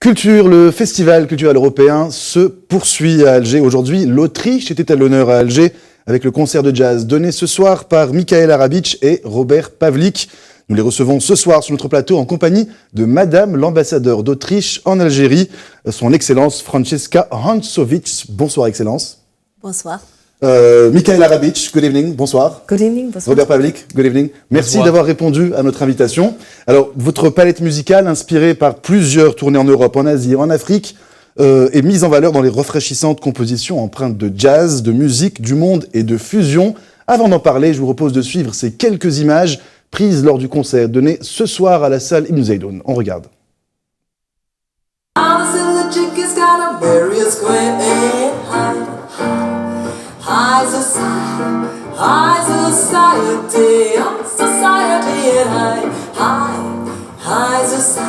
Culture, le festival culturel européen se poursuit à Alger. Aujourd'hui, l'Autriche était à l'honneur à Alger avec le concert de jazz donné ce soir par Michael Arabic et Robert Pavlik. Nous les recevons ce soir sur notre plateau en compagnie de Madame l'ambassadeur d'Autriche en Algérie, son Excellence Francesca Hansovic. Bonsoir Excellence. Bonsoir. Michael Arabic, good evening, bonsoir. Good evening, bonsoir. Robert Pavlik, good evening. Merci d'avoir répondu à notre invitation. Alors, votre palette musicale, inspirée par plusieurs tournées en Europe, en Asie, en Afrique, est mise en valeur dans les rafraîchissantes compositions empreintes de jazz, de musique, du monde et de fusion. Avant d'en parler, je vous propose de suivre ces quelques images prises lors du concert donné ce soir à la salle Ibn Zaydoun. On regarde. High society, society and high society.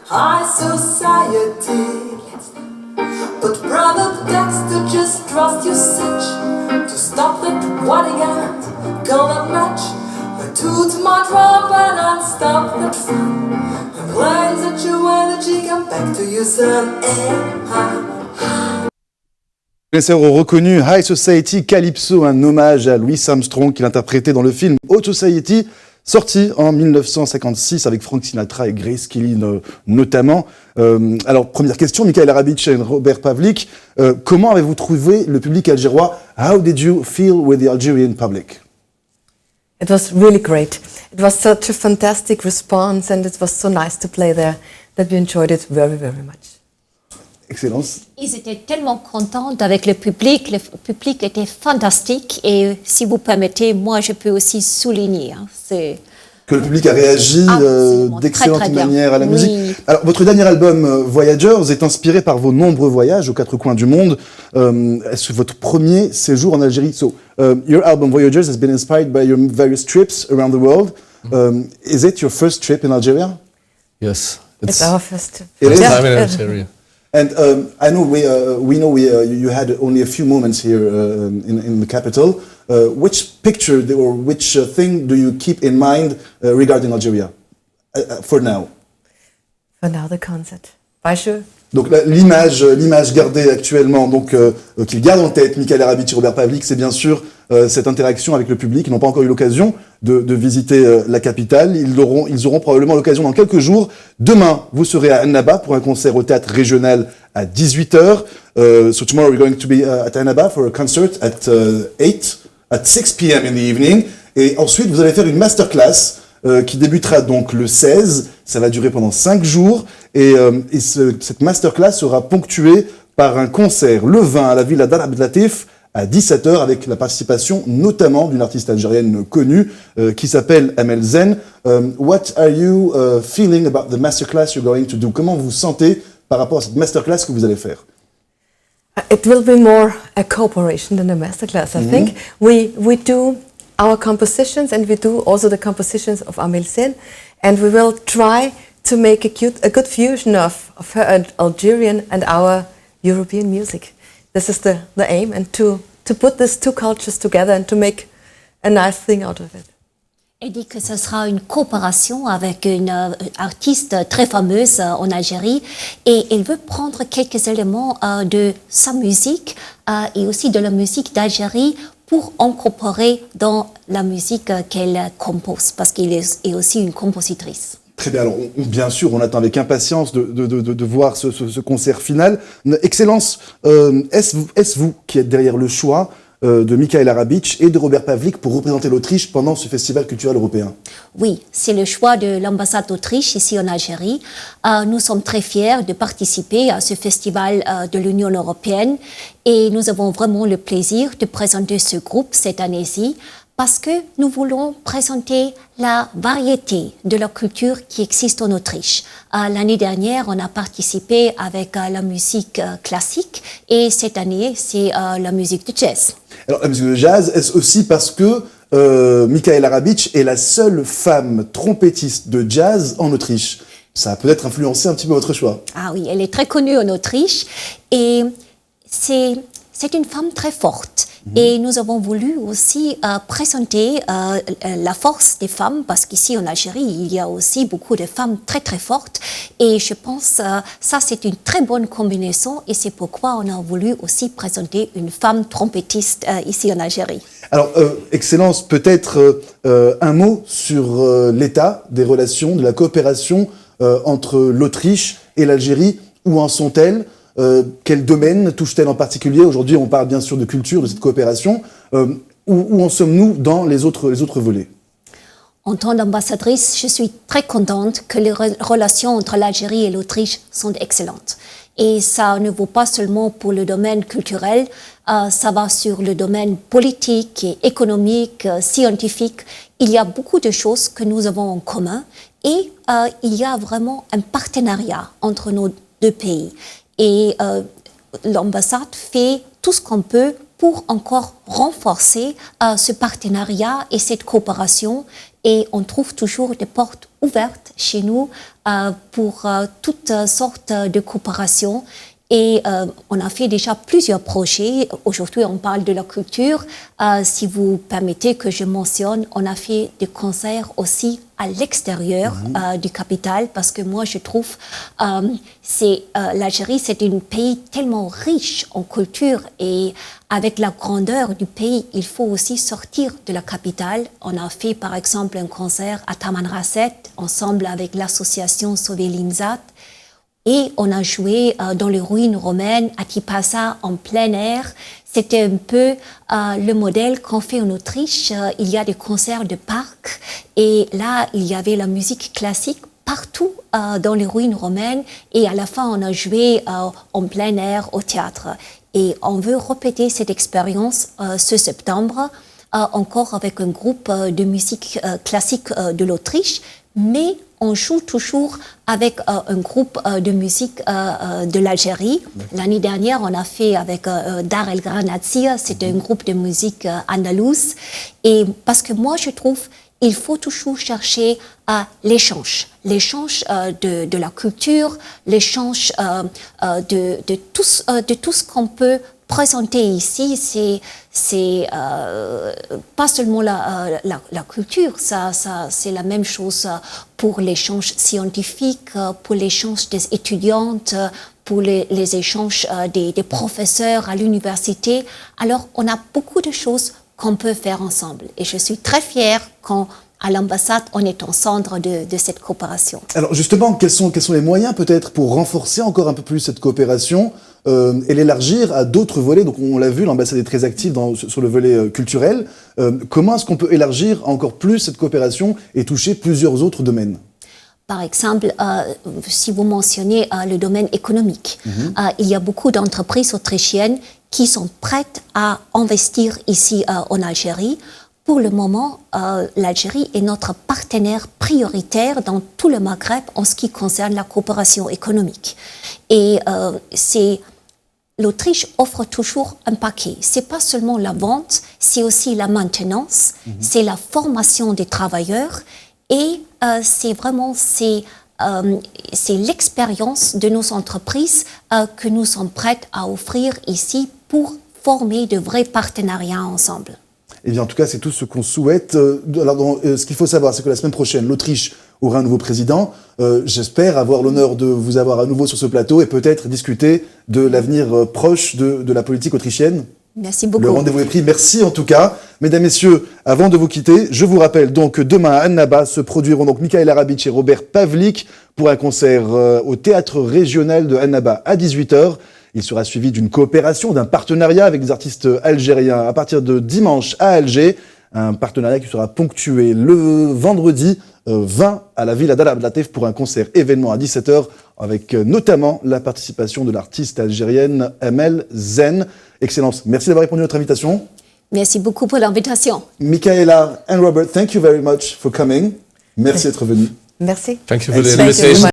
High society. But brother Dexter, just trust your cinch to stop that wedding and go that match. I toot my trumpet and stop that fun. And plans that you energy come back to you, son. Les connaisseurs ont reconnu High Society Calypso, un hommage à Louis Armstrong qu'il interprétait dans le film Haute Society, sorti en 1956 avec Frank Sinatra et Grace Kelly notamment. Alors, première question, Michael Arabic et Robert Pavlik, comment avez-vous trouvé le public algérois? How did you feel with the Algerian public? It was really great. It was such a fantastic response and it was so nice to play there that we enjoyed it very, very much. Excellence. Ils étaient tellement contents avec le public était fantastique et si vous permettez, moi je peux aussi souligner. C'est que le public a réagi d'excellente manière à la musique. Oui. Alors, votre dernier album, Voyagers, est inspiré par vos nombreux voyages aux quatre coins du monde. Est-ce que votre premier séjour en Algérie? So, your album Voyagers has been inspired by your various trips around the world. Is it your first trip in Algeria? Yes, It's our first time in Algeria. And I know you had only a few moments here in the capital. Which picture or which thing do you keep in mind regarding Algeria for now? For now, the concert. By sure. Donc l'image gardée actuellement, donc qu'il garde en tête Michael Arabic et Robert Pavlik, c'est bien sûr cette interaction avec le public. Ils n'ont pas encore eu l'occasion de visiter la capitale. Ils auront probablement l'occasion dans quelques jours. Demain, vous serez à Annaba pour un concert au théâtre régional à 18h. So tomorrow we're going to be at Annaba for a concert at 6 p.m. in the evening. Et ensuite, vous allez faire une masterclass qui débutera donc le 16. Ça va durer pendant 5 jours. Et cette masterclass sera ponctuée par un concert le 20 à la Villa Dar Abdelatif à 17h avec la participation notamment d'une artiste algérienne connue qui s'appelle Amel Zen. What are you feeling about the masterclass you're going to do? Comment vous vous sentez par rapport à cette masterclass que vous allez faire? It will be more a cooperation than a masterclass, I think. We do our compositions and we do also the compositions of Amel Zen, and we will try to make a good fusion of her Algerian and our European music. This is the aim, and to put these two cultures together and to make a nice thing out of it. Elle dit que ce sera une coopération avec une artiste très fameuse en Algérie et elle veut prendre quelques éléments de sa musique et aussi de la musique d'Algérie pour incorporer dans la musique qu'elle compose, parce qu'elle est aussi une compositrice. Très bien, alors bien sûr, on attend avec impatience de voir ce concert final. Excellence, est-ce vous qui êtes derrière le choix de Michael Arabic et de Robert Pavlik pour représenter l'Autriche pendant ce festival culturel européen. Oui, c'est le choix de l'ambassade d'Autriche ici en Algérie. Nous sommes très fiers de participer à ce festival de l'Union européenne et nous avons vraiment le plaisir de présenter ce groupe cette année-ci parce que nous voulons présenter la variété de la culture qui existe en Autriche. L'année dernière, on a participé avec la musique classique et cette année, c'est la musique de jazz. Alors la musique de jazz, est-ce aussi parce que Michael Arabic est la seule femme trompettiste de jazz en Autriche? Ça a peut-être influencé un petit peu votre choix. Ah oui, elle est très connue en Autriche et c'est une femme très forte. Et nous avons voulu aussi présenter la force des femmes, parce qu'ici en Algérie, il y a aussi beaucoup de femmes très très fortes. Et je pense ça c'est une très bonne combinaison et c'est pourquoi on a voulu aussi présenter une femme trompettiste ici en Algérie. Alors, Excellence, peut-être un mot sur l'état des relations, de la coopération entre l'Autriche et l'Algérie. Où en sont-elles? Quel domaine touche-t-elle en particulier? Aujourd'hui, on parle bien sûr de culture, de cette coopération. Où en sommes-nous dans les autres volets? En tant qu'ambassadrice, je suis très contente que les relations entre l'Algérie et l'Autriche sont excellentes. Et ça ne vaut pas seulement pour le domaine culturel, ça va sur le domaine politique, et économique, scientifique. Il y a beaucoup de choses que nous avons en commun et il y a vraiment un partenariat entre nos deux pays. Et l'ambassade fait tout ce qu'on peut pour encore renforcer ce partenariat et cette coopération. Et on trouve toujours des portes ouvertes chez nous pour toutes sortes de coopérations. Et on a fait déjà plusieurs projets. Aujourd'hui, on parle de la culture. Si vous permettez que je mentionne, on a fait des concerts aussi à l'extérieur du capital, parce que moi, je trouve l'Algérie, c'est un pays tellement riche en culture et avec la grandeur du pays, il faut aussi sortir de la capitale. On a fait, par exemple, un concert à Tamanrasset, ensemble avec l'association Sauver l'Imzat. Et on a joué dans les ruines romaines à Tipasa en plein air. C'était un peu le modèle qu'on fait en Autriche. Il y a des concerts de parc et là, il y avait la musique classique partout dans les ruines romaines. Et à la fin, on a joué en plein air au théâtre. Et on veut répéter cette expérience ce septembre, encore avec un groupe de musique classique de l'Autriche, mais on joue toujours avec un groupe de musique de l'Algérie. L'année dernière, on a fait avec Dar El Granazia, c'était un groupe de musique andalouse. Et parce que moi, je trouve il faut toujours chercher l'échange de la culture, l'échange de tout ce qu'on peut présenter ici. C'est pas seulement la culture, ça c'est la même chose pour l'échange scientifique, pour l'échange des étudiantes, pour les échanges des professeurs à l'université. Alors, on a beaucoup de choses qu'on peut faire ensemble. Et je suis très fière qu'à l'ambassade, on est au centre de cette coopération. Alors justement, quels sont les moyens peut-être pour renforcer encore un peu plus cette coopération et l'élargir à d'autres volets? Donc on l'a vu, l'ambassade est très active sur le volet culturel. Comment est-ce qu'on peut élargir encore plus cette coopération et toucher plusieurs autres domaines? Par exemple, si vous mentionnez le domaine économique, il y a beaucoup d'entreprises autrichiennes qui sont prêtes à investir ici en Algérie. Pour le moment, l'Algérie est notre partenaire prioritaire dans tout le Maghreb en ce qui concerne la coopération économique. Et l'Autriche offre toujours un paquet. C'est pas seulement la vente, c'est aussi la maintenance, c'est la formation des travailleurs et c'est vraiment c'est l'expérience de nos entreprises que nous sommes prêtes à offrir ici pour former de vrais partenariats ensemble. Eh bien, en tout cas, c'est tout ce qu'on souhaite. Alors, ce qu'il faut savoir, c'est que la semaine prochaine, l'Autriche aura un nouveau président. J'espère avoir l'honneur de vous avoir à nouveau sur ce plateau et peut-être discuter de l'avenir proche de la politique autrichienne. Merci beaucoup. Le rendez-vous est pris. Merci en tout cas. Mesdames, Messieurs, avant de vous quitter, je vous rappelle donc que demain à Annaba se produiront donc Michael Arabic et Robert Pavlik pour un concert au théâtre régional de Annaba à 18h. Il sera suivi d'une coopération, d'un partenariat avec des artistes algériens à partir de dimanche à Alger. Un partenariat qui sera ponctué le vendredi 20 à la Villa d'Al Abdelatif pour un concert événement à 17h avec notamment la participation de l'artiste algérienne Amel Zen. Excellence, merci d'avoir répondu à notre invitation. Merci beaucoup pour l'invitation. Michaela and Robert, thank you very much for coming. Merci d'être venus. Merci. Thank you for the Thank you very invitation. much.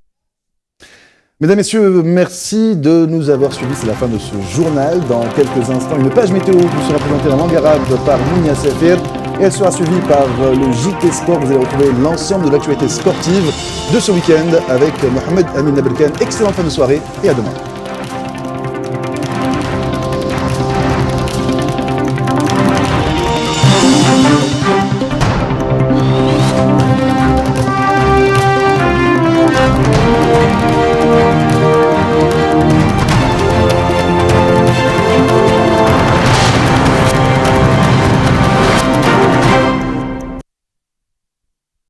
Mesdames, Messieurs, merci de nous avoir suivis. C'est la fin de ce journal. Dans quelques instants, une page météo vous sera présentée en langue arabe par Mounia Safir. Et elle sera suivie par le JT Sport. Vous allez retrouver l'ensemble de l'actualité sportive de ce week-end avec Mohamed Amin Nabelken. Excellente fin de soirée et à demain.